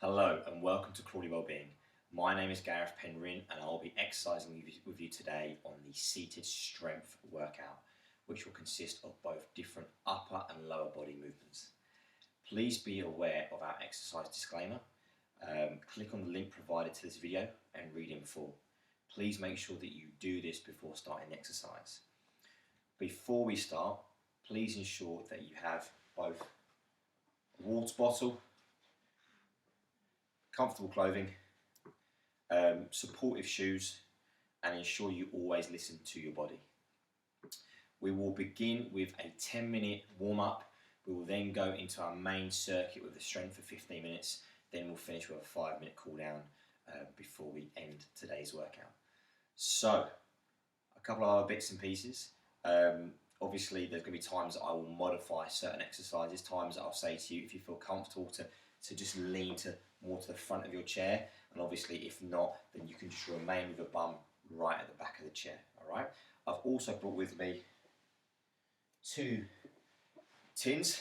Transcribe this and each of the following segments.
Hello and welcome to Crawley Wellbeing. My name is Gareth and I'll be exercising with you today on the seated strength workout, which will consist of both different upper and lower body movements. Please be aware of our exercise disclaimer. Click on the link provided to this video and read in full. Please make sure that you do this before starting the exercise. Before we start, please ensure that you have both a water bottle, comfortable clothing, supportive shoes, and ensure you always listen to your body. We will begin with a 10-minute warm-up. We will then go into our main circuit with the strength for 15 minutes. Then we'll finish with a 5-minute cool down before we end today's workout. So, a couple of other bits and pieces. Obviously, there's going to be times that I will modify certain exercises, times that I'll say to you, if you feel comfortable to just lean more to the front of your chair, and obviously if not, then you can just remain with your bum right at the back of the chair, all right? I've also brought with me 2 tins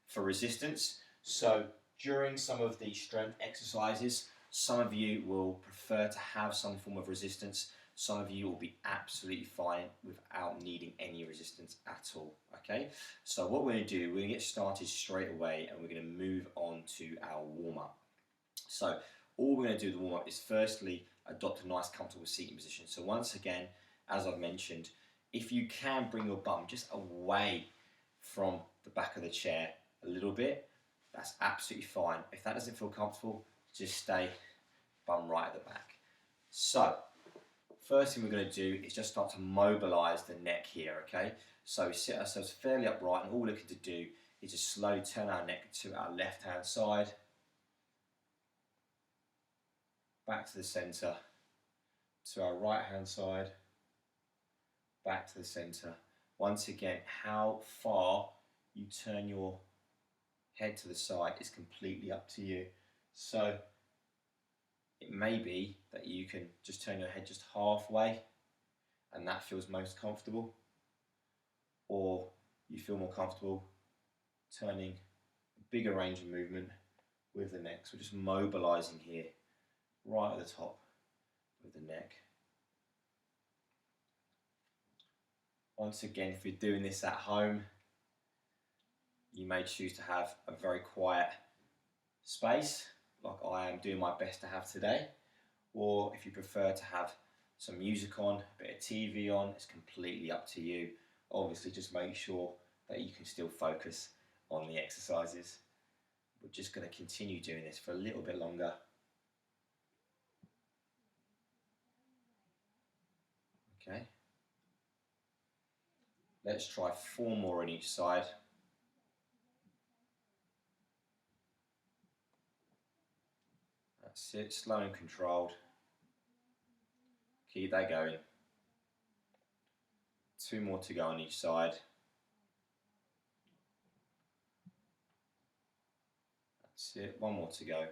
for resistance. So during some of the strength exercises, some of you will prefer to have some form of resistance. Some of you will be absolutely fine without needing any resistance at all, okay? So what we're going to do, we're going to get started straight away and we're going to move on to our warm-up. So all we're going to do with the warm-up is firstly adopt a nice comfortable seating position. So once again, as I've mentioned, if you can bring your bum just away from the back of the chair a little bit, that's absolutely fine. If that doesn't feel comfortable, just stay bum right at the back. So first thing we're going to do is just start to mobilise the neck here, okay? So we sit ourselves fairly upright, and all we're looking to do is just slowly turn our neck to our left-hand side, back to the centre, to our right-hand side, back to the centre. Once again, how far you turn your head to the side is completely up to you. So it may be that you can just turn your head just halfway and that feels most comfortable, or you feel more comfortable turning a bigger range of movement with the neck. So we're just mobilising here right at the top of the neck. Once again, if you're doing this at home, you may choose to have a very quiet space like I am doing my best to have today, or if you prefer to have some music on, a bit of TV on, it's completely up to you. Obviously just make sure that you can still focus on the exercises. We're just going to continue doing this for a little bit longer. Okay. Let's try 4 more on each side. That's it, slow and controlled. Keep that going. 2 more to go on each side. That's it, 1 more to go.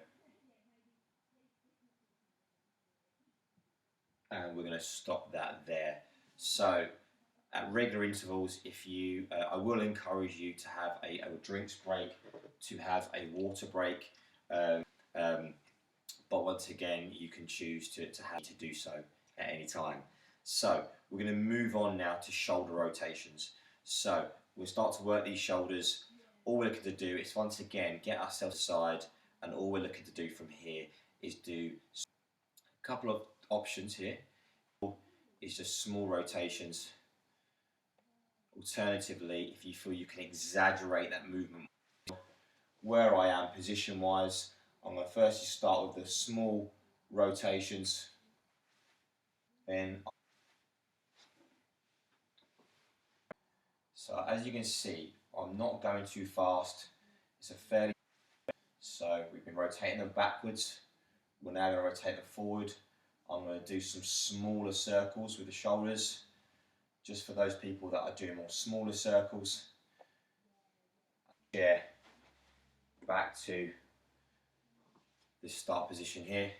And we're going to stop that there. So at regular intervals, I will encourage you to have a drinks break, to have a water break, but once again, you can choose to do so at any time. So we're going to move on now to shoulder rotations. So we'll start to work these shoulders. All we're looking to do is once again get ourselves aside, and all we're looking to do from here is do a couple of options here. Is just small rotations. Alternatively, if you feel you can exaggerate that movement, where I am position wise, I'm going to first start with the small rotations, then so as you can see, I'm not going too fast. It's a fairly, so we've been rotating them backwards, we're now going to rotate them forward. I'm going to do some smaller circles with the shoulders, just for those people that are doing more smaller circles. Yeah, back to this start position here.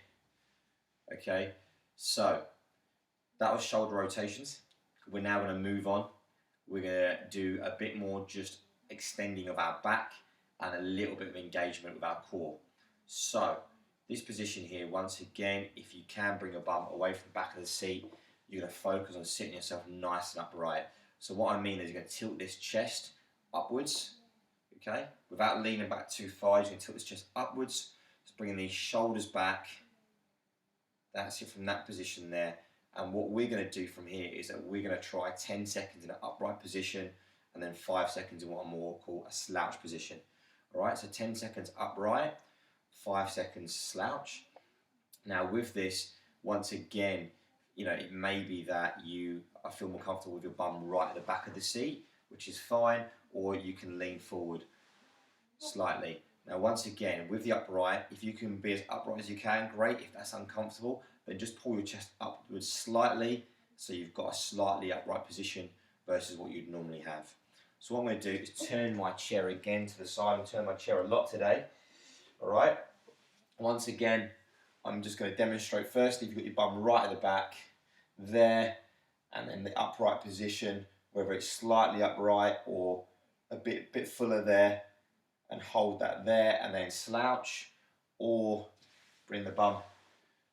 Okay, so that was shoulder rotations. We're now going to move on. We're going to do a bit more just extending of our back and a little bit of engagement with our core. So This position here, once again, if you can bring your bum away from the back of the seat, you're going to focus on sitting yourself nice and upright. So what I mean is you're going to tilt this chest upwards, okay? Without leaning back too far, you're going to tilt this chest upwards. Just bringing these shoulders back. That's it from that position there. And what we're going to do from here is that we're going to try 10 seconds in an upright position and then 5 seconds in what I more call a slouch position. All right, so 10 seconds upright, 5 seconds slouch. Now with this, once again, you know, it may be that you feel more comfortable with your bum right at the back of the seat, which is fine, or you can lean forward slightly. Now once again, with the upright, if you can be as upright as you can, great. If that's uncomfortable, then just pull your chest upwards slightly, so you've got a slightly upright position versus what you'd normally have. So what I'm going to do is turn my chair again to the side. I'm turning my chair a lot today. All right. Once again, I'm just going to demonstrate firstly, if you've got your bum right at the back, there, and then the upright position, whether it's slightly upright or a bit fuller there, and hold that there, and then slouch, or bring the bum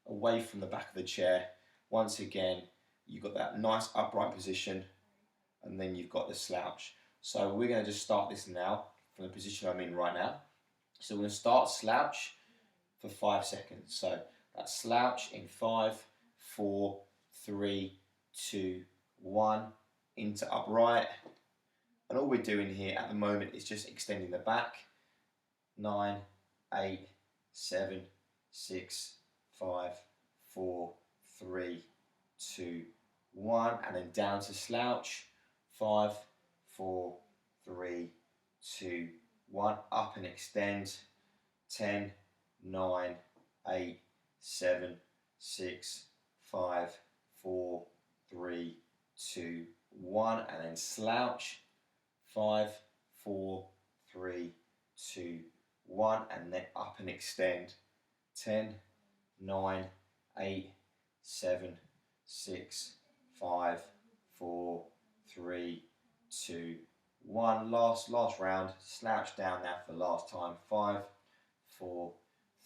away from the back of the chair. Once again, you've got that nice upright position, and then you've got the slouch. So we're going to just start this now from the position I'm in right now. So we're going to start slouch for 5 seconds. So that's slouch in 5, 4, 3, 2, 1, into upright. And all we're doing here at the moment is just extending the back. 9, 8, 7, 6, 5, 4, 3, 2, 1, and then down to slouch. 5, 4, 3, 2, 1, up and extend. 10, 9, 8, 7, 6, 5, 4, 3, 2, 1, and then slouch. 5, 4, 3, 2, 1, and then up and extend. 10, 9, 8, 7, 6, 5, 4, 3, 2, 1. Last round. Slouch down now for the last time. 5, 4,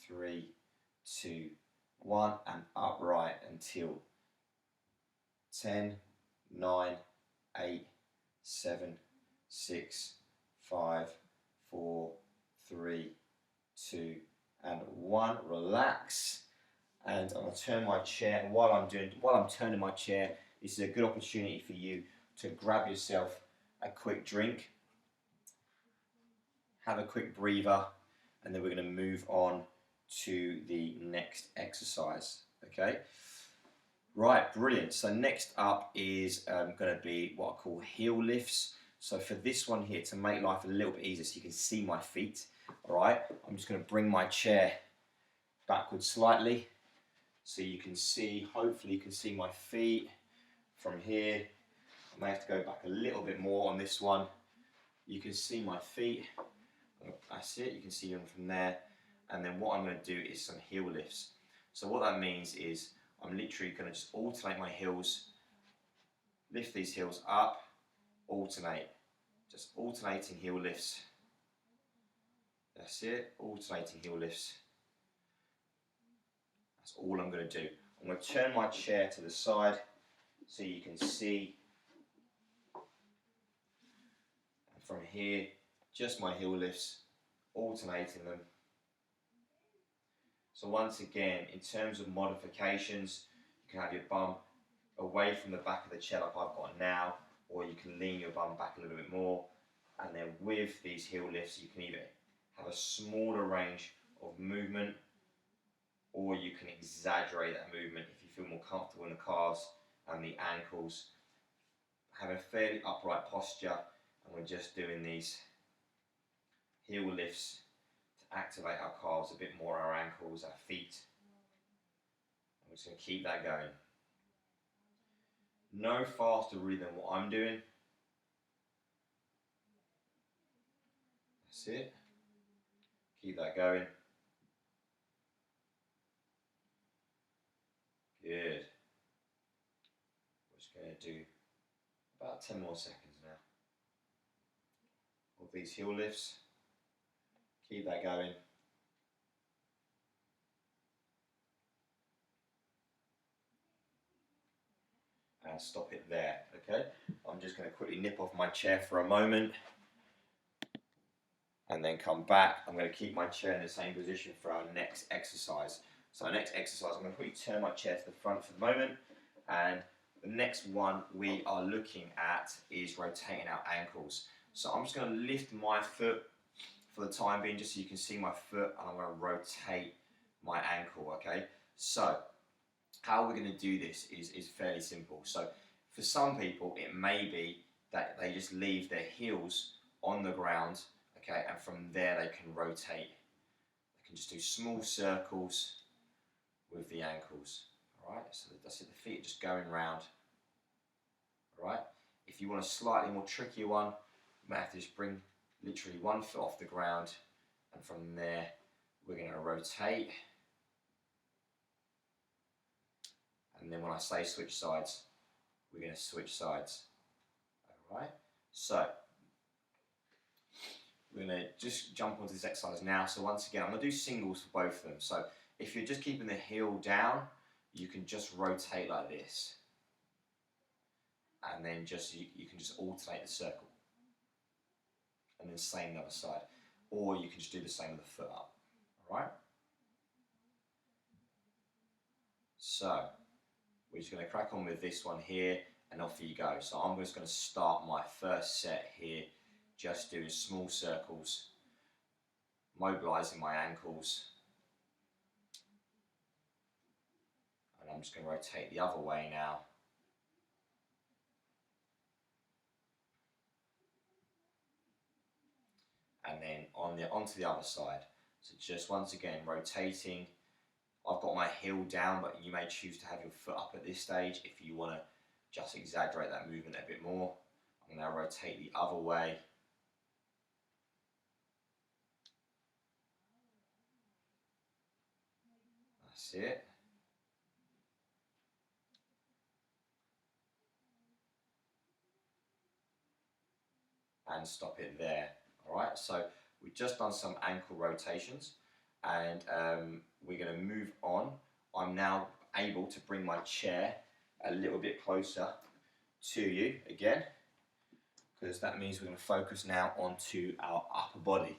3, 2, 1, and upright until 10, 9, 8, 7, 6, 5, 4, 3, 2, and 1. Relax. And I'm going to turn my chair. And while I'm turning my chair, this is a good opportunity for you to grab yourself a quick drink, have a quick breather, and then we're going to move on to the next exercise. Okay? Right, brilliant. So next up is going to be what I call heel lifts. So for this one here, to make life a little bit easier so you can see my feet, all right, I'm just going to bring my chair backwards slightly so you can see, hopefully you can see my feet from here. I may have to go back a little bit more on this one. You can see my feet. That's it, you can see them from there. And then what I'm going to do is some heel lifts. So what that means is I'm literally going to just alternate my heels, lift these heels up, alternate, just alternating heel lifts. That's it, alternating heel lifts. That's all I'm going to do. I'm going to turn my chair to the side so you can see. And from here, just my heel lifts, alternating them. So once again, in terms of modifications, you can have your bum away from the back of the chair like I've got now, or you can lean your bum back a little bit more. And then with these heel lifts, you can either have a smaller range of movement, or you can exaggerate that movement if you feel more comfortable in the calves and the ankles. Have a fairly upright posture, and we're just doing these heel lifts to activate our calves a bit more, our ankles, our feet. I'm just going to keep that going. No faster really than what I'm doing. That's it. Keep that going. Good. We're just going to do about 10 more seconds now of these heel lifts. Keep that going. and stop it there. Okay, I'm just going to quickly nip off my chair for a moment and then come back. I'm going to keep my chair in the same position for our next exercise. So our next exercise, I'm going to quickly turn my chair to the front for the moment, and the next one we are looking at is rotating our ankles. So I'm just going to lift my foot for the time being, just so you can see my foot, and I'm going to rotate my ankle, okay? So how we're going to do this is fairly simple. So for some people, it may be that they just leave their heels on the ground, okay, and from there they can rotate. They can just do small circles with the ankles, all right? So that's it, the feet are just going round, all right? If you want a slightly more trickier one, you might have to just bring literally one foot off the ground, and from there we're going to rotate. And then when I say switch sides, we're going to switch sides. Alright, so we're going to just jump onto this exercise now. So once again, I'm going to do singles for both of them. So if you're just keeping the heel down, you can just rotate like this. And then just you can just alternate the circle. And then same the other side. Or you can just do the same with the foot up. Alright? So we're just going to crack on with this one here, and off you go. So I'm just going to start my first set here, just doing small circles, mobilising my ankles. And I'm just going to rotate the other way now. And then onto the other side. So just once again rotating. I've got my heel down, but you may choose to have your foot up at this stage if you want to just exaggerate that movement a bit more. I'm going to rotate the other way. That's it. And stop it there. Alright, so we've just done some ankle rotations, and we're going to move on. I'm now able to bring my chair a little bit closer to you again, because that means we're going to focus now onto our upper body.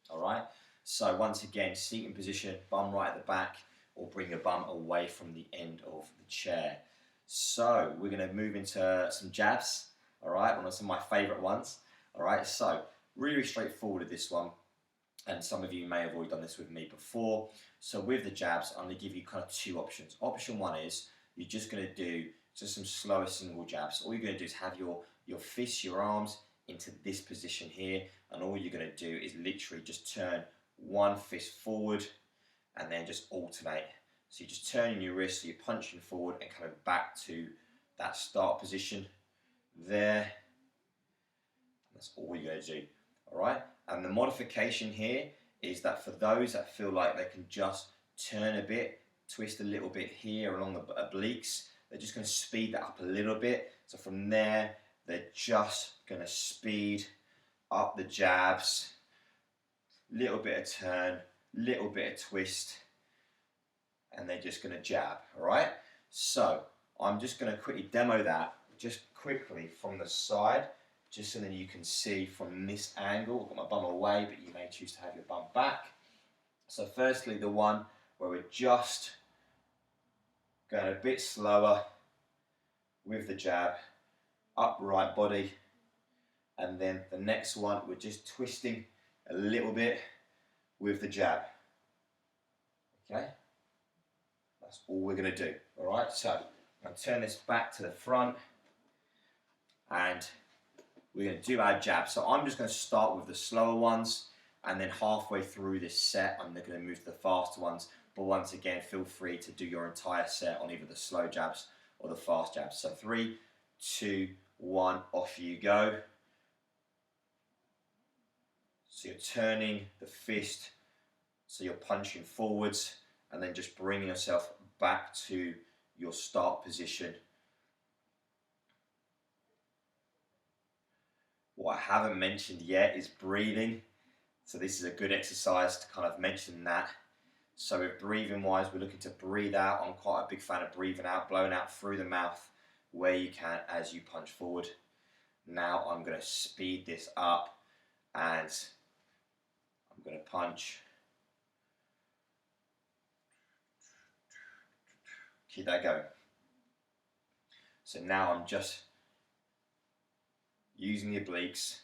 Alright, so once again, seating position, bum right at the back, or bring your bum away from the end of the chair. So we're going to move into some jabs, alright, one of some of my favourite ones. Alright, so really straightforward with this one, and some of you may have already done this with me before. So with the jabs, I'm going to give you kind of two options. Option one is you're just going to do just some slower single jabs. All you're going to do is have your fists, your arms into this position here, and all you're going to do is literally just turn one fist forward and then just alternate. So you're just turning your wrist, so you're punching forward and coming back to that start position there. That's all you're going to do. Alright, and the modification here is that for those that feel like they can just turn a bit, twist a little bit here along the obliques, they're just going to speed that up a little bit. So from there, they're just going to speed up the jabs, little bit of turn, little bit of twist, and they're just going to jab. Alright, so I'm just going to quickly demo that just quickly from the side, just so that you can see from this angle. I've got my bum away, but you may choose to have your bum back. So firstly, the one where we're just going a bit slower with the jab, upright body, and then the next one, we're just twisting a little bit with the jab. Okay? That's all we're going to do. All right, so I'm going to turn this back to the front, and we're going to do our jab. So I'm just going to start with the slower ones, and then halfway through this set, I'm going to move to the faster ones. But once again, feel free to do your entire set on either the slow jabs or the fast jabs. So 3, 2, 1, off you go. So you're turning the fist, so you're punching forwards, and then just bringing yourself back to your start position. What I haven't mentioned yet is breathing. So this is a good exercise to kind of mention that. So with breathing wise, we're looking to breathe out. I'm quite a big fan of breathing out, blowing out through the mouth where you can as you punch forward. Now I'm going to speed this up and I'm going to punch. Keep that going. So now I'm just using the obliques.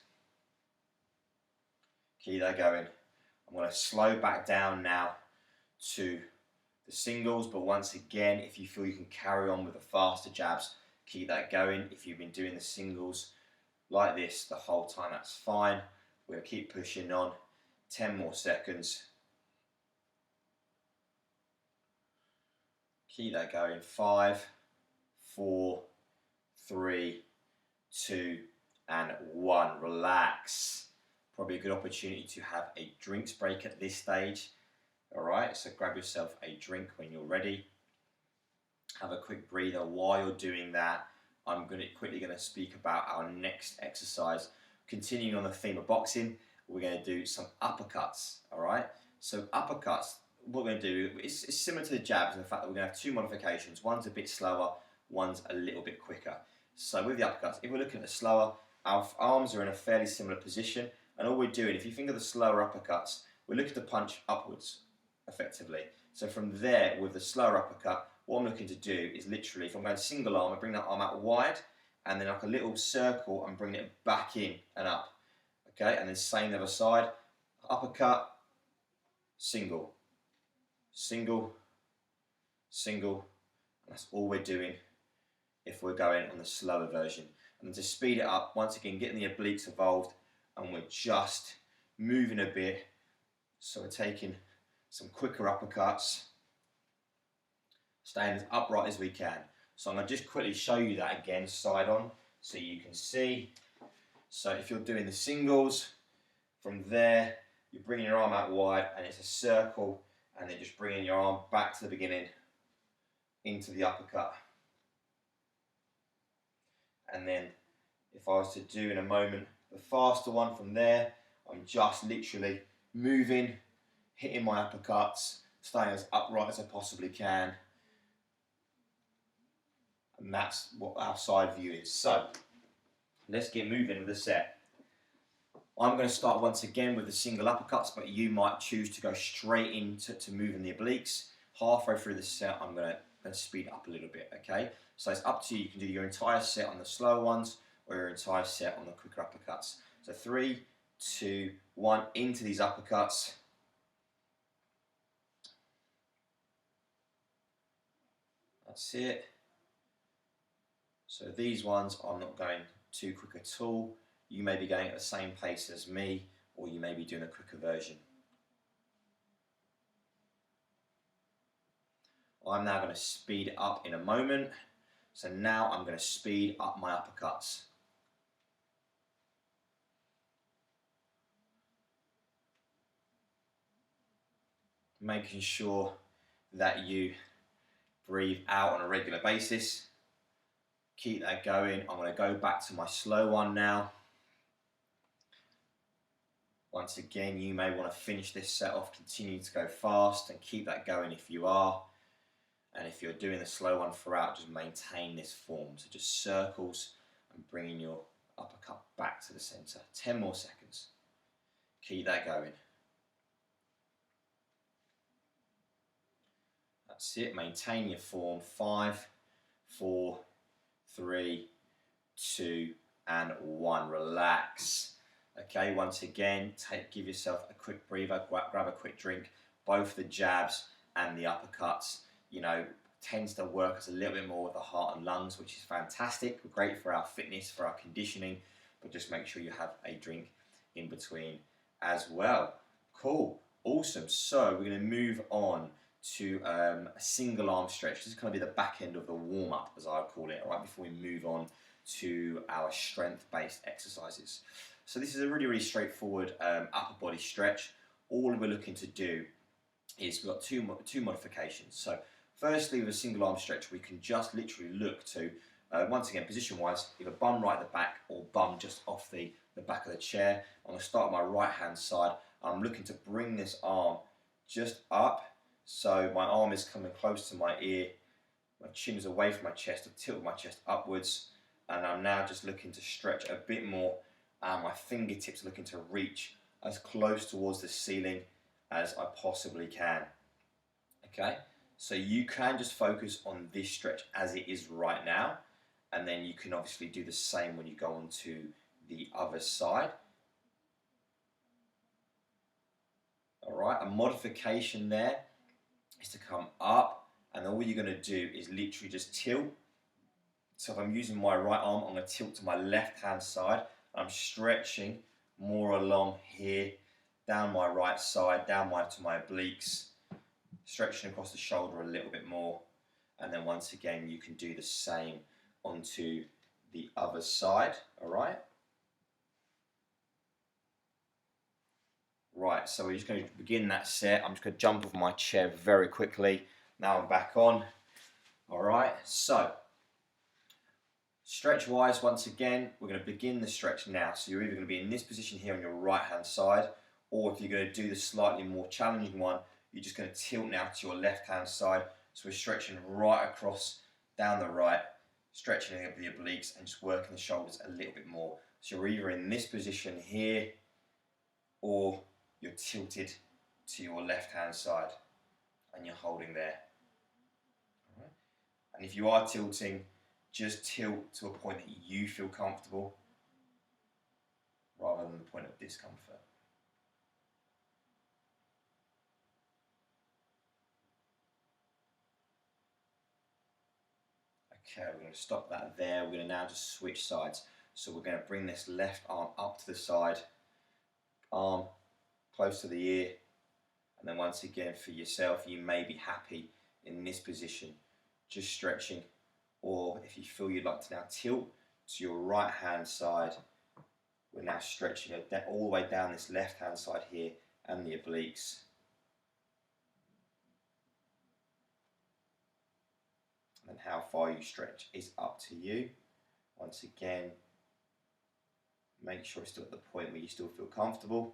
Keep that going. I'm going to slow back down now to the singles, but once again, if you feel you can carry on with the faster jabs, keep that going. If you've been doing the singles like this the whole time, that's fine. We're going to keep pushing on. 10 more seconds. Keep that going. 5, 4, 3, 2, and 1. Relax. Probably a good opportunity to have a drinks break at this stage. Alright, so grab yourself a drink when you're ready. Have a quick breather. While you're doing that, I'm quickly going to speak about our next exercise. Continuing on the theme of boxing, we're going to do some uppercuts. Alright, so uppercuts, what we're going to do is similar to the jabs in the fact that we're going to have two modifications. One's a bit slower, one's a little bit quicker. So with the uppercuts, if we're looking at the slower, our arms are in a fairly similar position, and all we're doing, if you think of the slower uppercuts, we're looking to punch upwards effectively. So from there, with the slower uppercut, what I'm looking to do is literally, if I'm going single arm, I bring that arm out wide, and then like a little circle and bring it back in and up. Okay, and then same the other side, uppercut, single, single, single, and that's all we're doing if we're going on the slower version. And to speed it up, once again, getting the obliques involved, and we're just moving a bit. So we're taking some quicker uppercuts, staying as upright as we can. So I'm going to just quickly show you that again, side on, so you can see. So if you're doing the singles, from there, you're bringing your arm out wide, and it's a circle, and then just bringing your arm back to the beginning, into the uppercut. And then, if I was to do in a moment, the faster one from there, I'm just literally moving, hitting my uppercuts, staying as upright as I possibly can. And that's what our side view is. So, let's get moving with the set. I'm going to start once again with the single uppercuts, but you might choose to go straight into moving the obliques. Halfway through the set, I'm going to speed up a little bit, okay? So it's up to you. You can do your entire set on the slower ones or your entire set on the quicker uppercuts. So 3, 2, 1, into these uppercuts. That's it. So these ones, I'm not going too quick at all. You may be going at the same pace as me, or you may be doing a quicker version. I'm now going to speed it up in a moment. So now I'm going to speed up my uppercuts. Making sure that you breathe out on a regular basis. Keep that going. I'm going to go back to my slow one now. Once again, you may want to finish this set off, continue to go fast and keep that going if you are. And if you're doing the slow one throughout, just maintain this form. So just circles and bringing your uppercut back to the center. 10 more seconds. Keep that going. That's it. Maintain your form. 5, 4, 3, 2, and 1. Relax. Okay, once again, give yourself a quick breather, grab a quick drink. Both the jabs and the uppercuts, you know, tends to work as a little bit more with the heart and lungs, which is fantastic. Great for our fitness, for our conditioning, but just make sure you have a drink in between as well. Cool, awesome. So we're going to move on to a single arm stretch. This is going to be the back end of the warm up, as I call it, all right, before we move on to our strength-based exercises. So this is a really straightforward upper body stretch. All we're looking to do is we've got two modifications. So firstly, with a single arm stretch, we can just literally look to, once again, position-wise, either bum right at the back or bum just off the back of the chair. I'm going to start on my right-hand side. I'm looking to bring this arm just up. So my arm is coming close to my ear My chin is away from my chest. I've tilted my chest upwards, and I'm now just looking to stretch a bit more. And my fingertips looking to reach as close towards the ceiling as I possibly can. Okay, so you can just focus on this stretch as it is right now, and then you can obviously do the same when you go on to the other side. All right, a modification there is to come up, and all you're going to do is literally just tilt. So if I'm using my right arm, I'm going to tilt to my left hand side. I'm stretching more along here, down my right side, down to my obliques, stretching across the shoulder a little bit more. And then once again, you can do the same onto the other side, all right? Right, so we're just going to begin that set. I'm just going to jump off my chair very quickly. Now I'm back on. All right, so stretch-wise, once again, we're going to begin the stretch now. So you're either going to be in this position here on your right-hand side, or if you're going to do the slightly more challenging one, you're just going to tilt now to your left-hand side. So we're stretching right across, down the right, stretching the obliques and just working the shoulders a little bit more. So you're either in this position here, or you're tilted to your left-hand side and you're holding there. All right. And if you are tilting, just tilt to a point that you feel comfortable rather than the point of discomfort. Okay, we're going to stop that there. We're going to now just switch sides. So we're going to bring this left arm up to the side, arm close to the ear, and then once again for yourself, you may be happy in this position, just stretching, or if you feel you'd like to now tilt to your right hand side, we're now stretching it all the way down this left hand side here and the obliques. And how far you stretch is up to you. Once again, make sure it's still at the point where you still feel comfortable.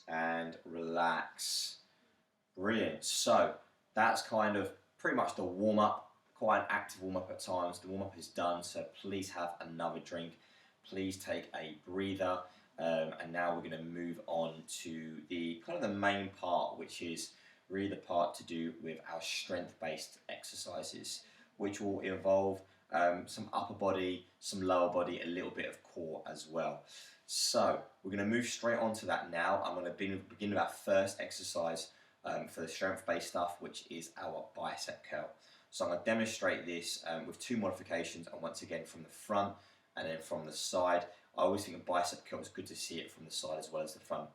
And relax. Brilliant. So that's kind of pretty much the warm-up, quite an active warm-up at times. The warm-up is done, so please have another drink. Please take a breather. And now we're going to move on to the kind of the main part, which is really the part to do with our strength-based exercises, which will involve some upper body, some lower body, a little bit of core as well. So we're going to move straight on to that now. I'm going to begin with our first exercise for the strength-based stuff, which is our bicep curl. So I'm going to demonstrate this with two modifications, and once again from the front and then from the side. I always think a bicep curl is good to see it from the side as well as the front.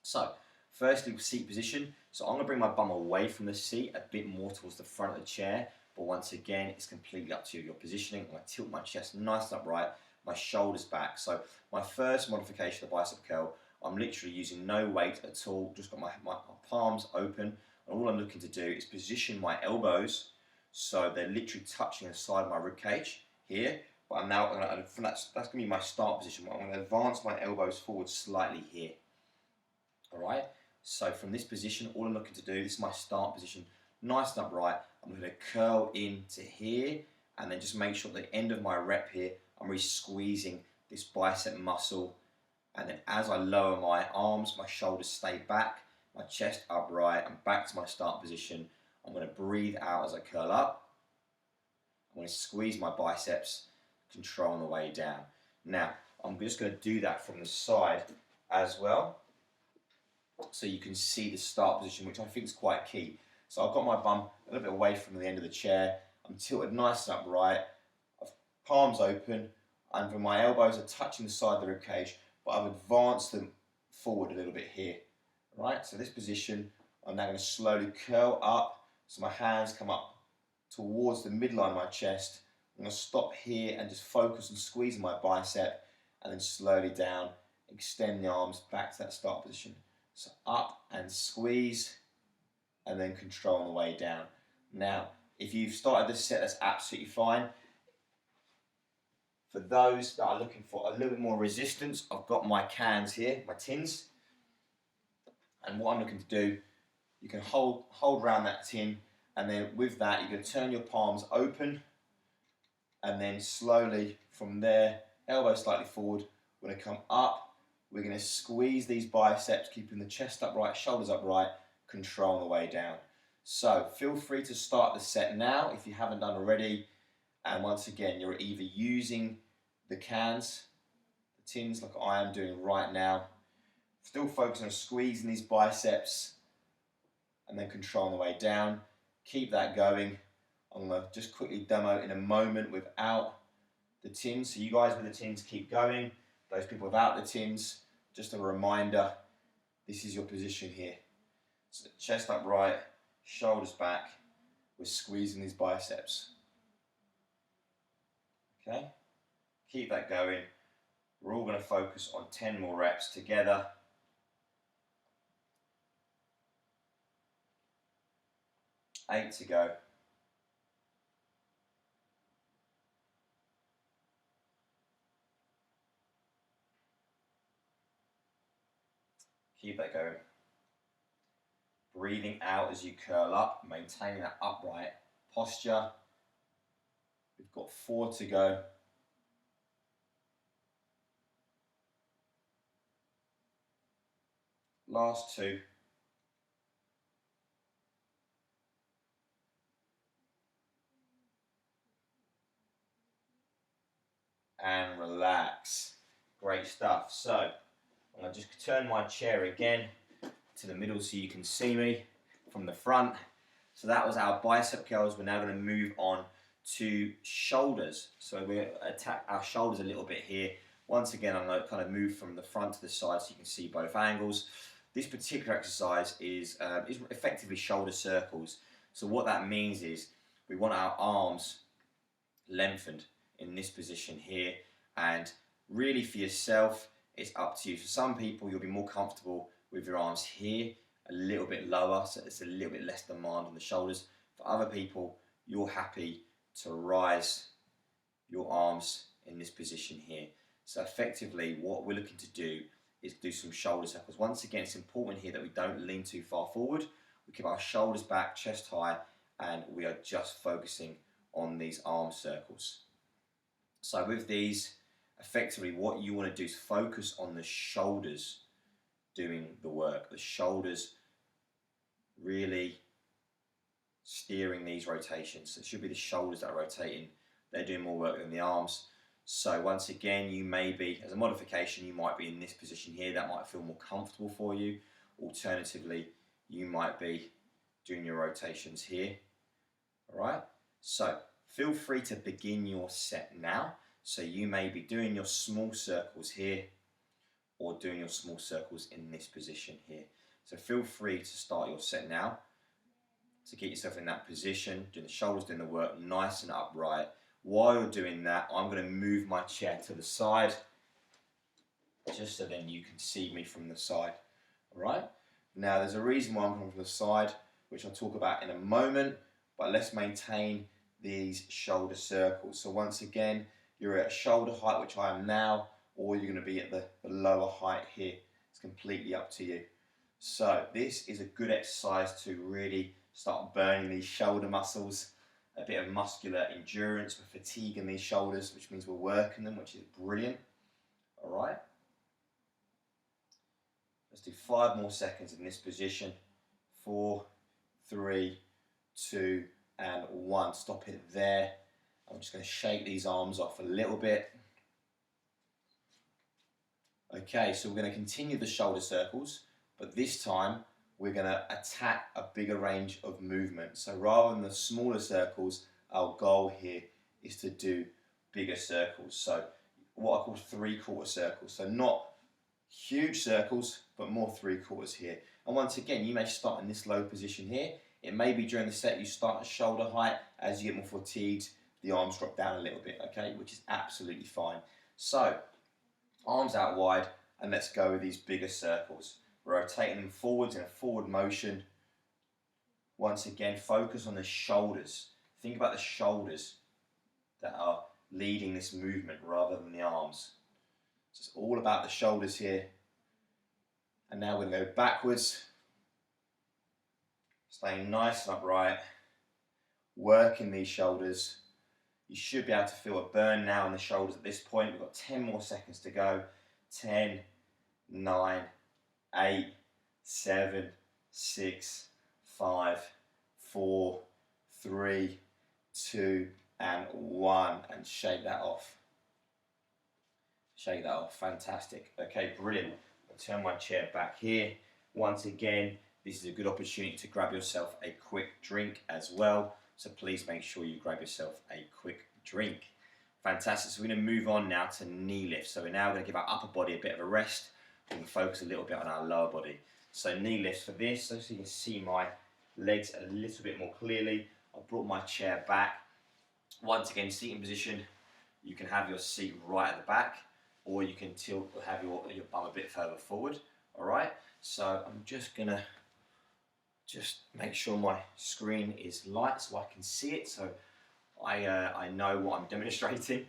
So firstly, seat position. So I'm going to bring my bum away from the seat a bit more towards the front of the chair, but once again, it's completely up to you, your positioning. I'm going to tilt my chest nice and upright, my shoulders back. So my first modification of the bicep curl, I'm literally using no weight at all, just got my palms open, and all I'm looking to do is position my elbows so they're literally touching the side of my rib cage here. But I'm now, that's going to be my start position. I'm going to advance my elbows forward slightly here. All right, so from this position, all I'm looking to do, this is my start position, nice and upright. I'm going to curl into here, and then just make sure at the end of my rep here, I'm really squeezing this bicep muscle. And then as I lower my arms, my shoulders stay back, my chest upright, and back to my start position. I'm going to breathe out as I curl up. I'm going to squeeze my biceps, controlling the way down. Now, I'm just going to do that from the side as well, so you can see the start position, which I think is quite key. So I've got my bum a little bit away from the end of the chair. I'm tilted nice and upright. I've palms open, and my elbows are touching the side of the rib cage, but I've advanced them forward a little bit here. Right, so this position, I'm now going to slowly curl up, so my hands come up towards the midline of my chest. I'm going to stop here and just focus on squeezing my bicep, and then slowly down, extend the arms back to that start position. So up and squeeze, and then control on the way down. Now, if you've started this set, that's absolutely fine. For those that are looking for a little bit more resistance, I've got my cans here, my tins. And what I'm looking to do, you can hold around that tin, and then with that, you're going to turn your palms open, and then slowly from there, elbow slightly forward, we're going to come up. We're going to squeeze these biceps, keeping the chest upright, shoulders upright, control the way down. So feel free to start the set now if you haven't done already. And once again, you're either using the cans, the tins like I am doing right now, still focusing on squeezing these biceps and then controlling the way down. Keep that going. I'm going to just quickly demo in a moment without the tins. So you guys with the tins, keep going. Those people without the tins, just a reminder, this is your position here. So chest upright, shoulders back, we're squeezing these biceps. Okay, keep that going. We're all going to focus on 10 more reps together. 8 to go. Keep that going. Breathing out as you curl up, maintaining that upright posture. We've got 4 to go. Last 2. And relax. Great stuff. So I'm going to just turn my chair again to the middle so you can see me from the front. So that was our bicep curls. We're now going to move on to shoulders. So we're going to attack our shoulders a little bit here. Once again, I'm going to kind of move from the front to the side so you can see both angles. This particular exercise is effectively shoulder circles. So what that means is we want our arms lengthened in this position here, and really for yourself, it's up to you. For some people, you'll be more comfortable with your arms here, a little bit lower, so it's a little bit less demand on the shoulders. For other people, you're happy to rise your arms in this position here. So effectively, what we're looking to do is do some shoulder circles. Once again, it's important here that we don't lean too far forward. We keep our shoulders back, chest high, and we are just focusing on these arm circles. So with these, effectively what you want to do is focus on the shoulders doing the work. The shoulders really steering these rotations. So it should be the shoulders that are rotating. They're doing more work than the arms. So once again, you may be, as a modification, you might be in this position here. That might feel more comfortable for you. Alternatively, you might be doing your rotations here. All right? So feel free to begin your set now. So you may be doing your small circles here or doing your small circles in this position here. So feel free to start your set now to get yourself in that position, doing the shoulders, doing the work nice and upright. While you're doing that, I'm going to move my chair to the side just so then you can see me from the side. All right? Now there's a reason why I'm coming from the side, which I'll talk about in a moment, but let's maintain these shoulder circles. So once again, you're at shoulder height, which I am now, or you're going to be at the lower height here. It's completely up to you. So this is a good exercise to really start burning these shoulder muscles, a bit of muscular endurance. We're fatiguing these shoulders, which means we're working them, which is brilliant. All right. Let's do 5 more seconds in this position. 4, 3, 2, and 1. Stop it there. I'm just going to shake these arms off a little bit. Okay, so we're going to continue the shoulder circles, but this time we're going to attack a bigger range of movement. So rather than the smaller circles, our goal here is to do bigger circles. So what I call 3/4 circles. So not huge circles, but more 3/4 here. And once again, you may start in this low position here. It may be during the set you start at shoulder height. As you get more fatigued, the arms drop down a little bit, okay, which is absolutely fine. So arms out wide, and let's go with these bigger circles. Rotating them forwards in a forward motion. Once again, focus on the shoulders. Think about the shoulders that are leading this movement rather than the arms. So it's all about the shoulders here. And now we're going to go backwards, staying nice and upright, working these shoulders. You should be able to feel a burn now in the shoulders at this point. We've got 10 more seconds to go. 10, 9, 8, 7, 6, 5, 4, 3, 2, and 1. And shake that off. Shake that off. Fantastic. Okay, brilliant. I'll turn my chair back here. Once again, this is a good opportunity to grab yourself a quick drink as well. So please make sure you grab yourself a quick drink. Fantastic. So we're going to move on now to knee lifts. So we're now going to give our upper body a bit of a rest. We're going to focus a little bit on our lower body. So knee lifts for this, so you can see my legs a little bit more clearly. I've brought my chair back. Once again, seating position. You can have your seat right at the back, or you can tilt, have your bum a bit further forward. All right. So I'm just going to make sure my screen is light so I can see it. So I know what I'm demonstrating.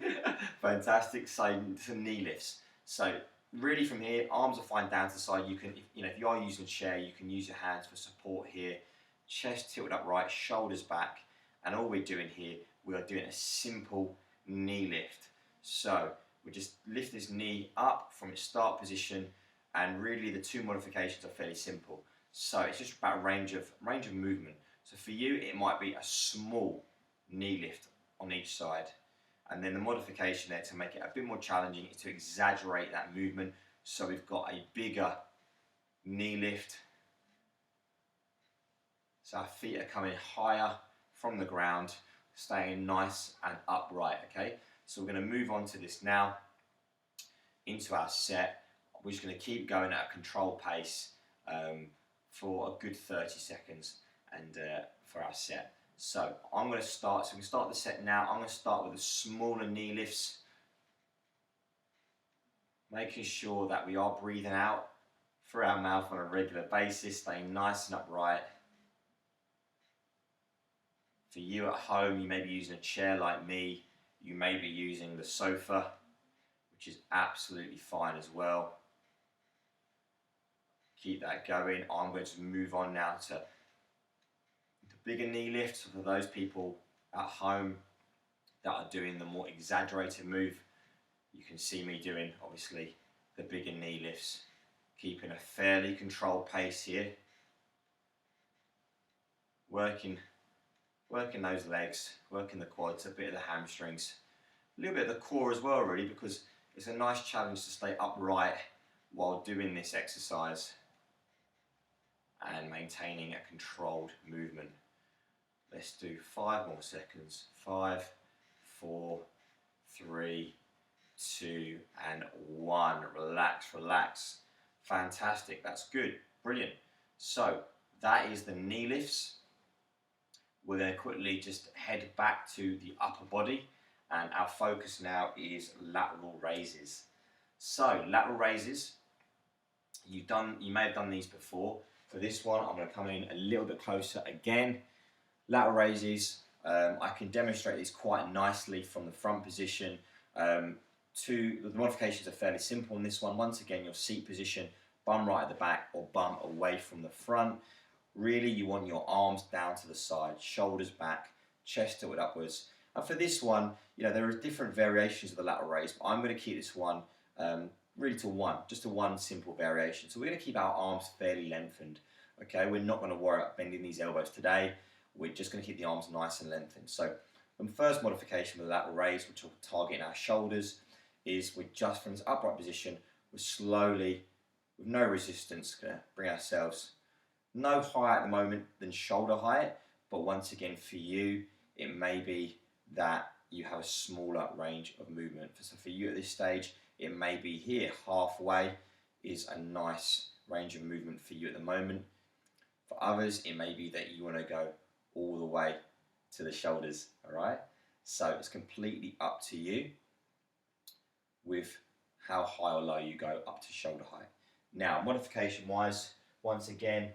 Fantastic. So knee lifts. So really from here, arms are fine down to the side. You can, if you are using a chair, you can use your hands for support here. Chest tilted upright, shoulders back. And all we're doing here, we are doing a simple knee lift. So we just lift this knee up from its start position, and really the two modifications are fairly simple. So it's just about range of movement. So for you, it might be a small knee lift on each side. And then the modification there to make it a bit more challenging is to exaggerate that movement. So we've got a bigger knee lift. So our feet are coming higher from the ground, staying nice and upright, okay? So we're going to move on to this now, into our set. We're just going to keep going at a controlled pace for a good 30 seconds and for our set. So I'm going to start, so we can start the set now. I'm going to start with the smaller knee lifts, making sure that we are breathing out through our mouth on a regular basis, staying nice and upright. For you at home, you may be using a chair like me. You may be using the sofa, which is absolutely fine as well. Keep that going. I'm going to move on now to the bigger knee lifts for those people at home that are doing the more exaggerated move. You can see me doing, obviously, the bigger knee lifts, keeping a fairly controlled pace here. Working those legs, working the quads, a bit of the hamstrings, a little bit of the core as well, really, because it's a nice challenge to stay upright while doing this exercise and maintaining a controlled movement. Let's do 5 more seconds. 5, 4, 3, 2, and 1. Relax, relax. Fantastic, that's good, brilliant. So that is the knee lifts. We're going to quickly just head back to the upper body, and our focus now is lateral raises. So lateral raises, you may have done these before. For this one, I'm going to come in a little bit closer again. Lateral raises, I can demonstrate these quite nicely from the front position. The modifications are fairly simple in this one. Once again, your seat position, bum right at the back or bum away from the front. Really, you want your arms down to the side, shoulders back, chest tilted upwards. And for this one, there are different variations of the lateral raise, but I'm going to keep this one really to one, just to one simple variation. So we're going to keep our arms fairly lengthened. Okay, we're not going to worry about bending these elbows today. We're just going to keep the arms nice and lengthened. So the first modification with the lateral raise, which will target our shoulders, is we're just from this upright position, we're slowly, with no resistance, going to bring ourselves no higher at the moment than shoulder height, but once again for you, it may be that you have a smaller range of movement. So for you at this stage, it may be here, halfway is a nice range of movement for you at the moment. For others, it may be that you want to go all the way to the shoulders, all right? So it's completely up to you with how high or low you go up to shoulder height. Now, modification-wise, once again,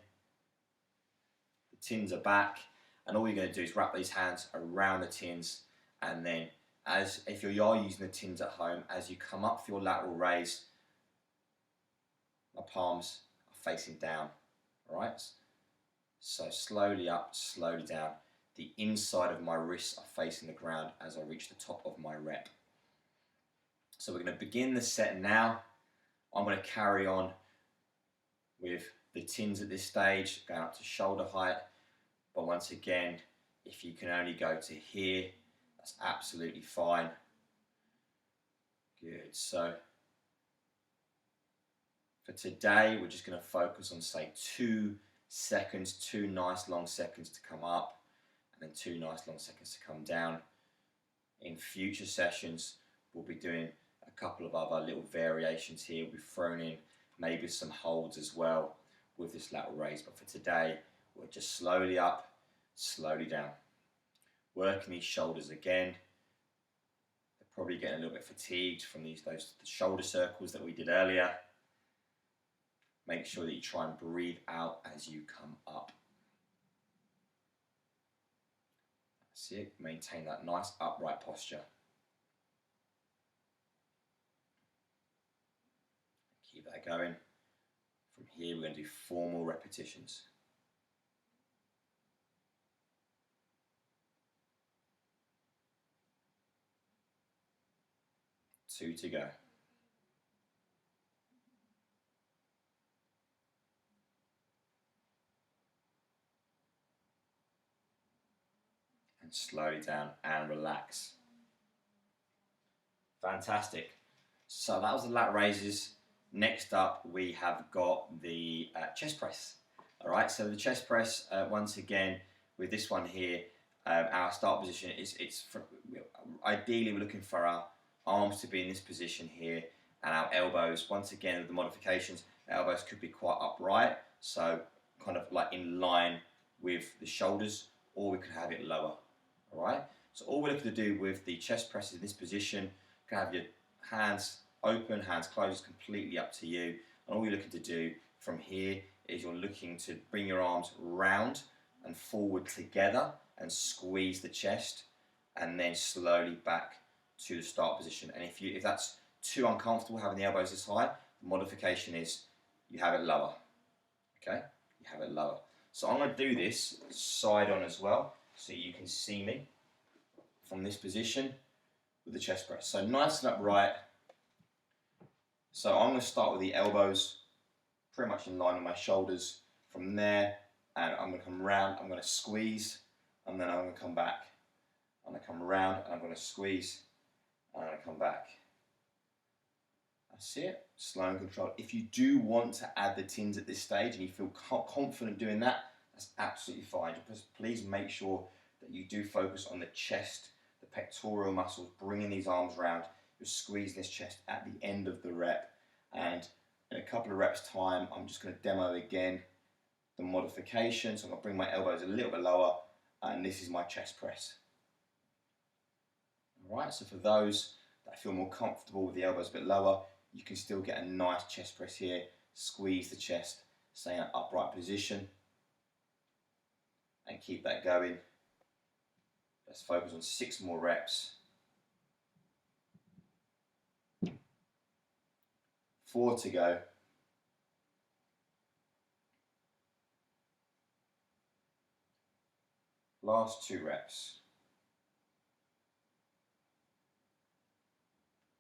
the tins are back, and all you're going to do is wrap these hands around the tins and then as if you are using the tins at home, as you come up for your lateral raise, my palms are facing down, all right? So slowly up, slowly down. The inside of my wrists are facing the ground as I reach the top of my rep. So we're going to begin the set now. I'm going to carry on with the tins at this stage, going up to shoulder height. But once again, if you can only go to here, that's absolutely fine. Good. So for today, we're just going to focus on, say, 2 seconds, 2 nice long seconds to come up, and then 2 nice long seconds to come down. In future sessions, we'll be doing a couple of other little variations here. We've thrown in maybe some holds as well with this lateral raise, but for today, we're just slowly up, slowly down. Working these shoulders again. They're probably getting a little bit fatigued from the shoulder circles that we did earlier. Make sure that you try and breathe out as you come up. That's it. Maintain that nice upright posture. Keep that going. From here, we're going to do 4 more repetitions. 2 to go. And slowly down and relax. Fantastic. So that was the lat raises. Next up, we have got the chest press. All right, so the chest press, once again, with this one here, our start position ideally we're looking for our arms to be in this position here, and our elbows, once again, with the modifications, elbows could be quite upright, so kind of like in line with the shoulders, or we could have it lower. All right, so all we're looking to do with the chest press in this position, you can have your hands open, hands closed, completely up to you. And all you're looking to do from here is you're looking to bring your arms round and forward together and squeeze the chest, and then slowly back to the start position. And if that's too uncomfortable having the elbows this high, the modification is you have it lower. Okay, you have it lower. So I'm going to do this side on as well, so you can see me from this position with the chest press. So nice and upright. So I'm going to start with the elbows pretty much in line with my shoulders. From there, and I'm going to come round, I'm going to squeeze, and then I'm going to come back. I'm going to come around, and I'm going to squeeze, and I'm going to come back. That's it, slow and controlled. If you do want to add the tins at this stage and you feel confident doing that, that's absolutely fine. Just please make sure that you do focus on the chest, the pectoral muscles, bringing these arms around. You're squeezing this chest at the end of the rep, and in a couple of reps time, I'm just going to demo again the modification. So I'm going to bring my elbows a little bit lower, and this is my chest press. All right, so for those that feel more comfortable with the elbows a bit lower, you can still get a nice chest press here. Squeeze the chest, stay in an upright position, and keep that going. Let's focus on 6 more reps. 4 to go. Last 2 reps.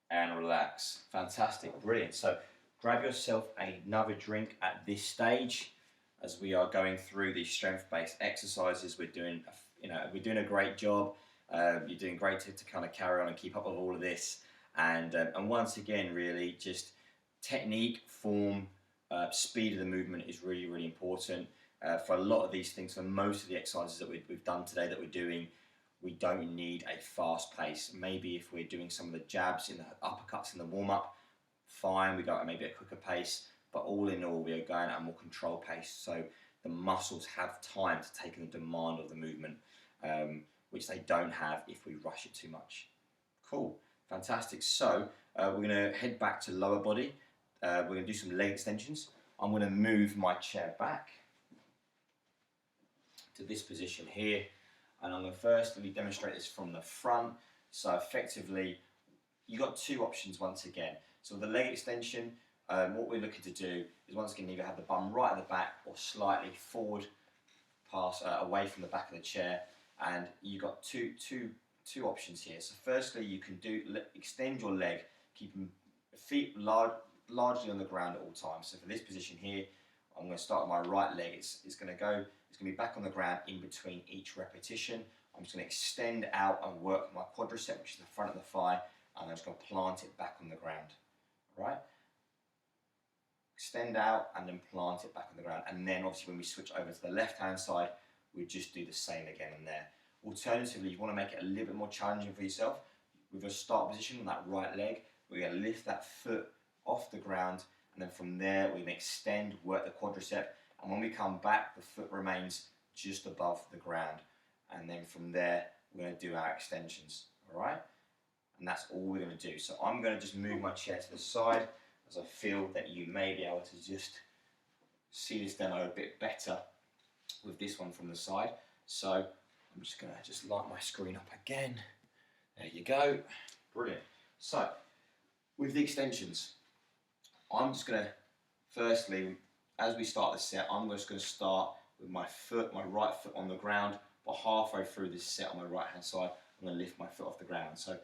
And relax. Fantastic, brilliant. So grab yourself another drink at this stage as we are going through these strength-based exercises. We're doing a great job. You're doing great to kind of carry on and keep up with all of this. And once again, really just technique, form, speed of the movement is really, really important. For a lot of these things, for most of the exercises that we've done today that we're doing, we don't need a fast pace. Maybe if we're doing some of the jabs in the uppercuts in the warm-up, fine, we go at maybe a quicker pace, but all in all, we are going at a more controlled pace, so the muscles have time to take in the demand of the movement, which they don't have if we rush it too much. Cool, fantastic. So we're going to head back to lower body. We're going to do some leg extensions. I'm going to move my chair back to this position here, and I'm going to firstly demonstrate this from the front. So effectively, you've got two options once again. So with the leg extension, what we're looking to do is once again either have the bum right at the back or slightly forward, away from the back of the chair, and you've got two options here. So firstly, you can extend your leg, keeping feet largely on the ground at all times. So for this position here, I'm going to start with my right leg. It's going to be back on the ground in between each repetition. I'm just going to extend out and work my quadricep, which is the front of the thigh, and I'm just going to plant it back on the ground. All right? Extend out and then plant it back on the ground. And then obviously when we switch over to the left-hand side, we just do the same again and there. Alternatively, you want to make it a little bit more challenging for yourself. With your start position on that right leg, we're going to lift that foot off the ground, and then from there we can extend, work the quadricep, and when we come back, the foot remains just above the ground. And then from there, we're going to do our extensions, all right? And that's all we're going to do. So I'm going to just move my chair to the side, as I feel that you may be able to just see this demo a bit better with this one from the side. So I'm just going to light my screen up again. There you go. Brilliant. So with the extensions, I'm just going to, firstly, as we start the set, I'm just going to start with my right foot on the ground, but halfway through this set on my right hand side, I'm going to lift my foot off the ground. So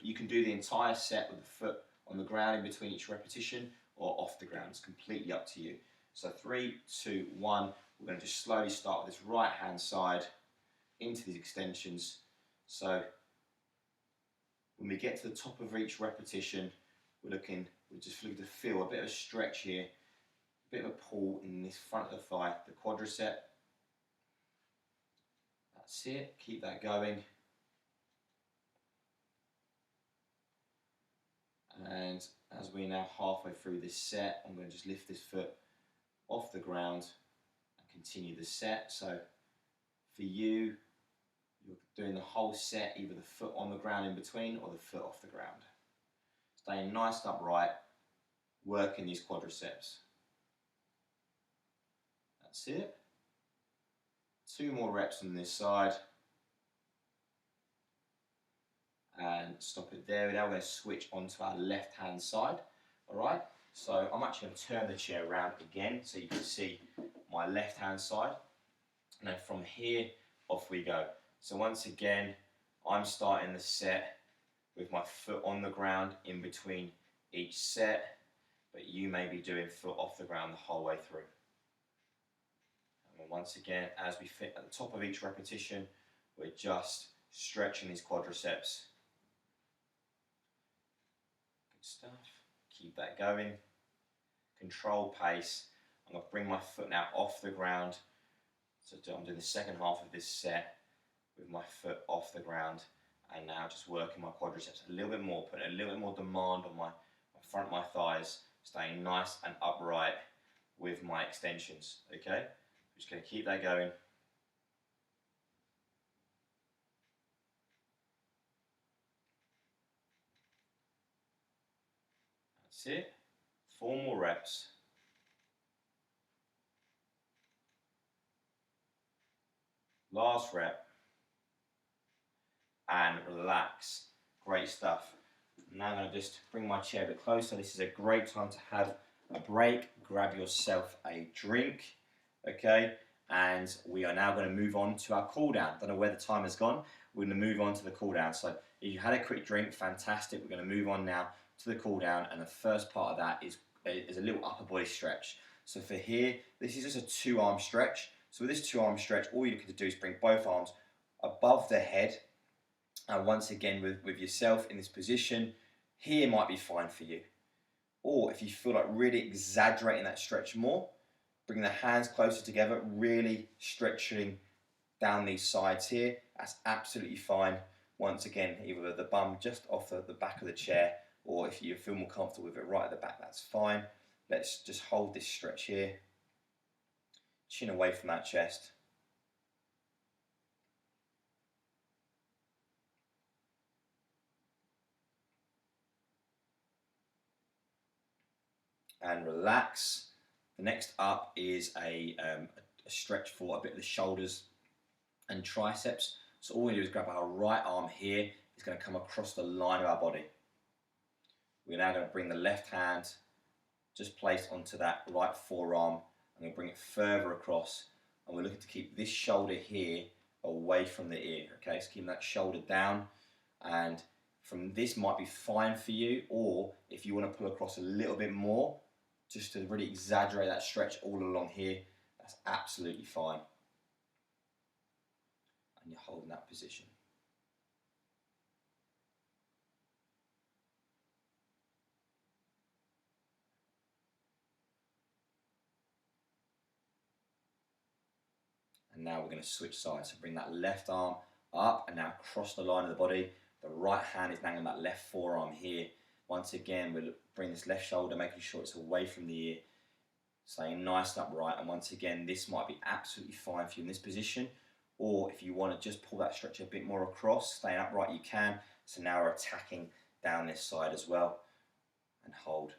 you can do the entire set with the foot on the ground in between each repetition or off the ground. It's completely up to you. So 3, 2, 1, we're going to just slowly start with this right hand side into these extensions. So when we get to the top of each repetition, we're just looking to feel a bit of a stretch here, a bit of a pull in this front of the thigh, the quadricep. That's it, keep that going. And as we're now halfway through this set, I'm going to just lift this foot off the ground and continue the set. So for you, you're doing the whole set, either the foot on the ground in between or the foot off the ground. Staying nice and upright, working these quadriceps. That's it. 2 more reps on this side. And stop it there. We're now going to switch onto our left hand side. Alright, so I'm actually going to turn the chair around again so you can see my left hand side. And then from here, off we go. So once again, I'm starting the set with my foot on the ground in between each set, but you may be doing foot off the ground the whole way through. And once again, as we fit at the top of each repetition, we're just stretching these quadriceps. Good stuff. Keep that going. Control pace. I'm going to bring my foot now off the ground. So I'm doing the second half of this set with my foot off the ground, and now just working my quadriceps a little bit more, putting a little bit more demand on my front of my thighs, staying nice and upright with my extensions. Okay, just going to keep that going. That's it. 4 more reps. Last rep. And relax. Great stuff. Now I'm going to just bring my chair a bit closer. This is a great time to have a break. Grab yourself a drink. Okay. And we are now going to move on to our cool down. Don't know where the time has gone. We're going to move on to the cool down. So if you had a quick drink, fantastic. We're going to move on now to the cool down. And the first part of that is a little upper body stretch. So for here, this is just a 2-arm stretch. So with this 2-arm stretch, all you're looking to do is bring both arms above the head. And once again, with yourself in this position, here might be fine for you. Or if you feel like really exaggerating that stretch more, bring the hands closer together, really stretching down these sides here. That's absolutely fine. Once again, either with the bum just off the back of the chair, or if you feel more comfortable with it right at the back, that's fine. Let's just hold this stretch here. Chin away from that chest. And relax. The next up is a stretch for a bit of the shoulders and triceps. So all we do is grab our right arm here. is going to come across the line of our body. We're now going to bring the left hand just placed onto that right forearm. I'm going to bring it further across, and we're looking to keep this shoulder here away from the ear. Okay, so keep that shoulder down, and from this might be fine for you, or if you want to pull across a little bit more, just to really exaggerate that stretch all along here, that's absolutely fine. And you're holding that position. And now we're going to switch sides. So bring that left arm up and now across the line of the body. The right hand is now on that left forearm here. Once again, we'll bring this left shoulder, making sure it's away from the ear. Staying nice and upright. And once again, this might be absolutely fine for you in this position. Or if you want to just pull that stretch a bit more across, staying upright, you can. So now we're attacking down this side as well. And hold.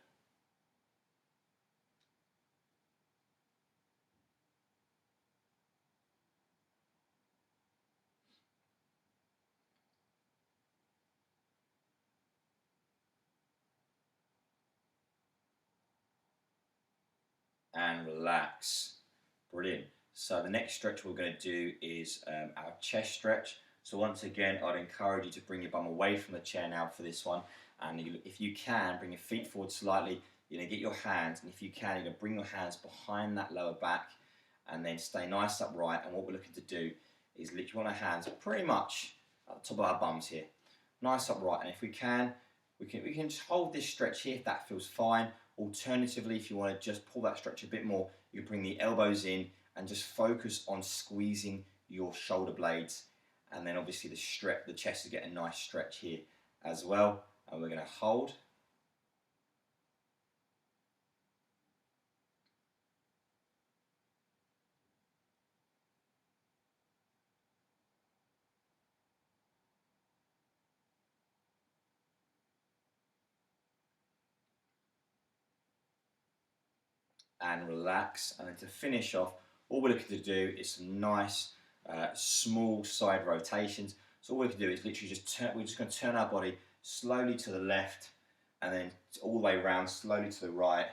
And relax. Brilliant. So the next stretch we're going to do is our chest stretch. So once again, I'd encourage you to bring your bum away from the chair now for this one. And if you can, bring your feet forward slightly. You're going to get your hands, and if you can, you're going to bring your hands behind that lower back and then stay nice upright. And what we're looking to do is literally on our hands pretty much at the top of our bums here. Nice upright. And if we can just hold this stretch here if that feels fine. Alternatively, if you want to just pull that stretch a bit more, you can bring the elbows in and just focus on squeezing your shoulder blades. And then obviously the chest is getting a nice stretch here as well. And we're going to hold. And relax. And then to finish off, all we're looking to do is some nice small side rotations. So all we can do is literally we're just going to turn our body slowly to the left and then all the way around, slowly to the right.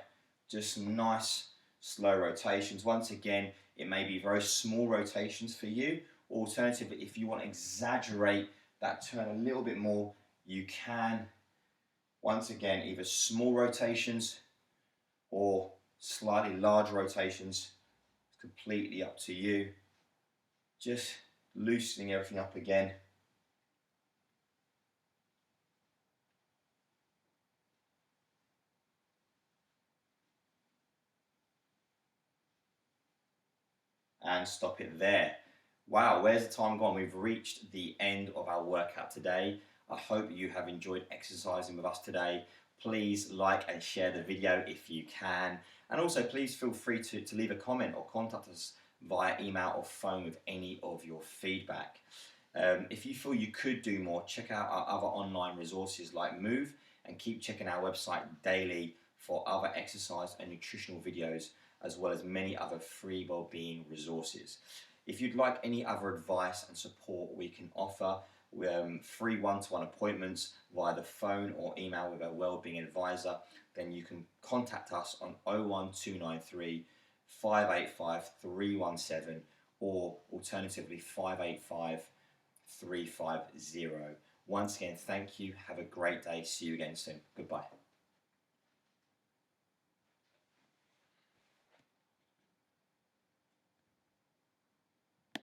Just some nice slow rotations. Once again, it may be very small rotations for you. Alternatively, if you want to exaggerate that turn a little bit more, you can. Once again, either small rotations or slightly large rotations. It's completely up to you. Just loosening everything up again. And stop it there. Wow, where's the time gone? We've reached the end of our workout today. I hope you have enjoyed exercising with us today. Please like and share the video if you can. And also please feel free to leave a comment or contact us via email or phone with any of your feedback. If you feel you could do more, check out our other online resources like Move, and keep checking our website daily for other exercise and nutritional videos, as well as many other free wellbeing resources. If you'd like any other advice and support we can offer, free one-to-one appointments via the phone or email with a wellbeing advisor, then you can contact us on 01293 585 317 or alternatively 585 350. Once again, thank you. Have a great day. See you again soon. Goodbye.